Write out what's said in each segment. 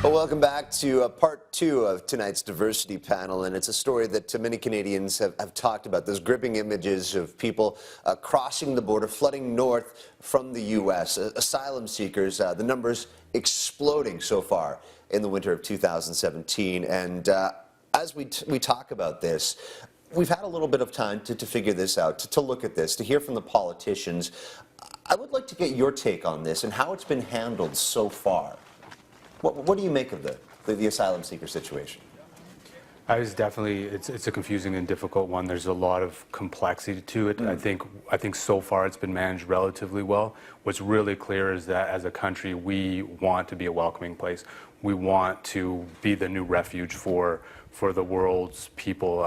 Well, welcome back to part two of tonight's diversity panel, and it's a story that many Canadians have talked about, those gripping images of people crossing the border, flooding north from the U.S., asylum seekers, the numbers exploding so far in the winter of 2017. And as we talk about this, we've had a little bit of time to figure this out, to look at this, to hear from the politicians. I would like to get your take on this and how it's been handled so far. What do you make of the asylum seeker situation? It's a confusing and difficult one. There's a lot of complexity to it. I think so far it's been managed relatively well. What's really clear is that as a country, we want to be a welcoming place. We want to be the new refuge for the world's people.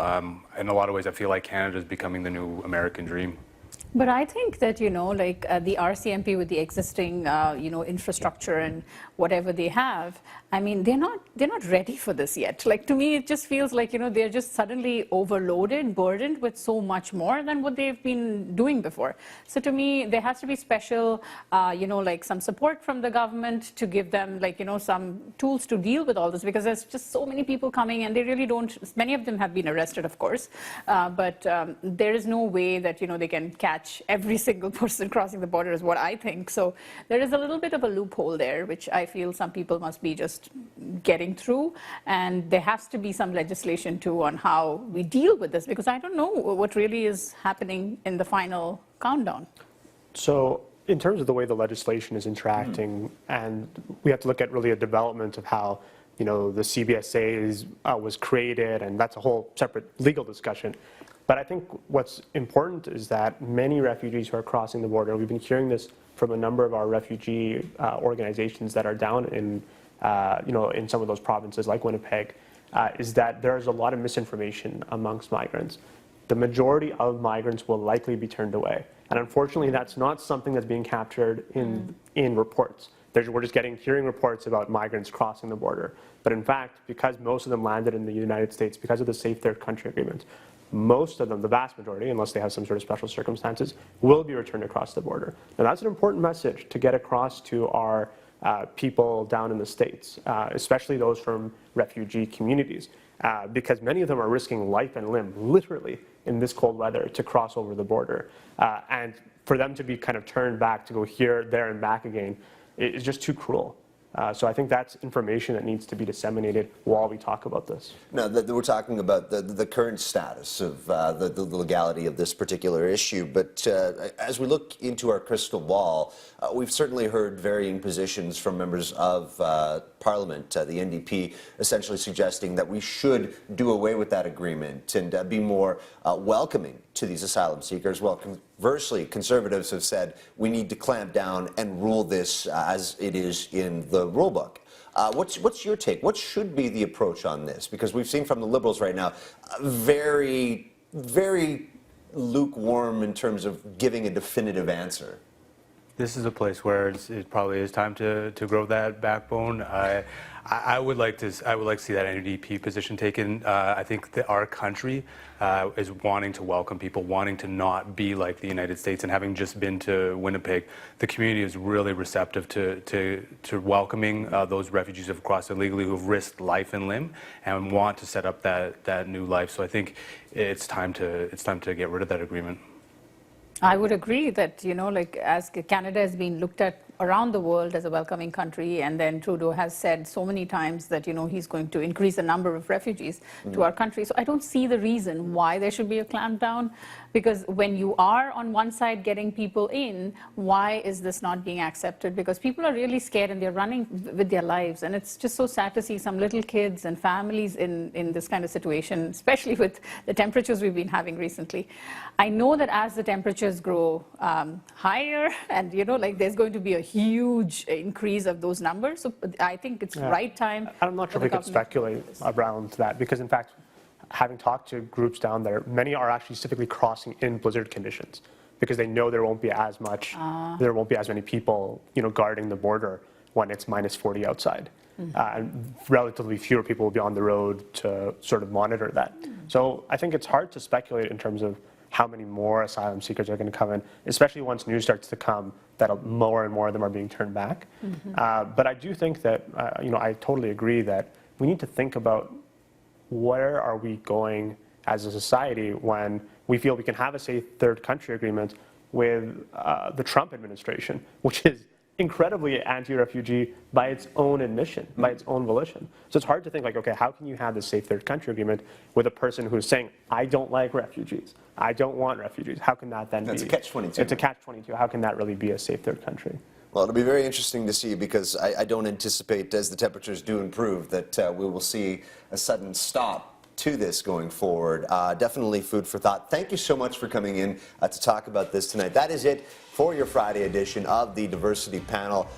In a lot of ways, I feel like Canada is becoming the new American dream. But I think that, the RCMP with the existing, infrastructure and whatever they have, I mean, they're not ready for this yet. Like, to me, it just feels like, they're just suddenly overloaded, burdened with so much more than what they've been doing before. So to me, there has to be special, some support from the government to give them, some tools to deal with all this, because there's just so many people coming and they really don't, many of them have been arrested, of course, but there is no way that, they can catch every single person crossing the border is what I think. So there is a little bit of a loophole there, which I feel some people must be just getting through. And there has to be some legislation too on how we deal with this, because I don't know what really is happening in the final countdown. So in terms of the way the legislation is interacting, and we have to look at really a development of how the CBSA was created, and that's a whole separate legal discussion. But I think what's important is that many refugees who are crossing the border, we've been hearing this from a number of our refugee organizations that are down in, in some of those provinces like Winnipeg, is that there's a lot of misinformation amongst migrants. The majority of migrants will likely be turned away. And unfortunately, that's not something that's being captured in reports. We're just hearing reports about migrants crossing the border. But in fact, because most of them landed in the United States, because of the Safe Third Country Agreement, most of them, the vast majority, unless they have some sort of special circumstances, will be returned across the border. Now, that's an important message to get across to our people down in the States, especially those from refugee communities, because many of them are risking life and limb, literally, in this cold weather to cross over the border. And for them to be kind of turned back to go here, there, and back again is just too cruel. So I think that's information that needs to be disseminated while we talk about this. Now, we're talking about the current status of the legality of this particular issue, but as we look into our crystal ball, we've certainly heard varying positions from members of Parliament, the NDP, essentially suggesting that we should do away with that agreement and be more welcoming to these asylum seekers. Well, conversely, Conservatives have said we need to clamp down and rule this as it is in the rule book. What's your take? What should be the approach on this? Because we've seen from the Liberals right now, very, very lukewarm in terms of giving a definitive answer. This is a place where it probably is time to grow that backbone. I would like to see that NDP position taken. I think that our country is wanting to welcome people, wanting to not be like the United States. And having just been to Winnipeg, the community is really receptive to welcoming those refugees who have crossed illegally, who have risked life and limb, and want to set up that new life. So I think it's time to get rid of that agreement. I would agree that, as Canada has been looked at around the world as a welcoming country, and then Trudeau has said so many times that, he's going to increase the number of refugees to our country. So I don't see the reason why there should be a clampdown, because when you are on one side getting people in, why is this not being accepted? Because people are really scared and they're running with their lives. And it's just so sad to see some little kids and families in this kind of situation, especially with the temperatures we've been having recently. I know that as the temperatures grow higher, and there's going to be a huge increase of those numbers. So I think it's the right time. I'm not sure if we could speculate around that, because in fact, having talked to groups down there, many are actually specifically crossing in blizzard conditions because they know there won't be as much, there won't be as many people, guarding the border when it's minus 40 outside. And relatively fewer people will be on the road to sort of monitor that. So I think it's hard to speculate in terms of how many more asylum seekers are going to come in, especially once news starts to come that more and more of them are being turned back. But I do think that, I totally agree that we need to think about where are we going as a society when we feel we can have a safe third country agreement with the Trump administration, which is incredibly anti-refugee by its own admission, by its own volition. So it's hard to think like, okay, how can you have this safe third country agreement with a person who's saying, I don't like refugees, I don't want refugees? How can that then be? It's a catch-22. It's a catch-22. How can that really be a safe third country? Well, it'll be very interesting to see because I don't anticipate, as the temperatures do improve, that we will see a sudden stop to this going forward. Definitely food for thought. Thank you so much for coming in to talk about this tonight. That is it for your Friday edition of the Diversity Panel.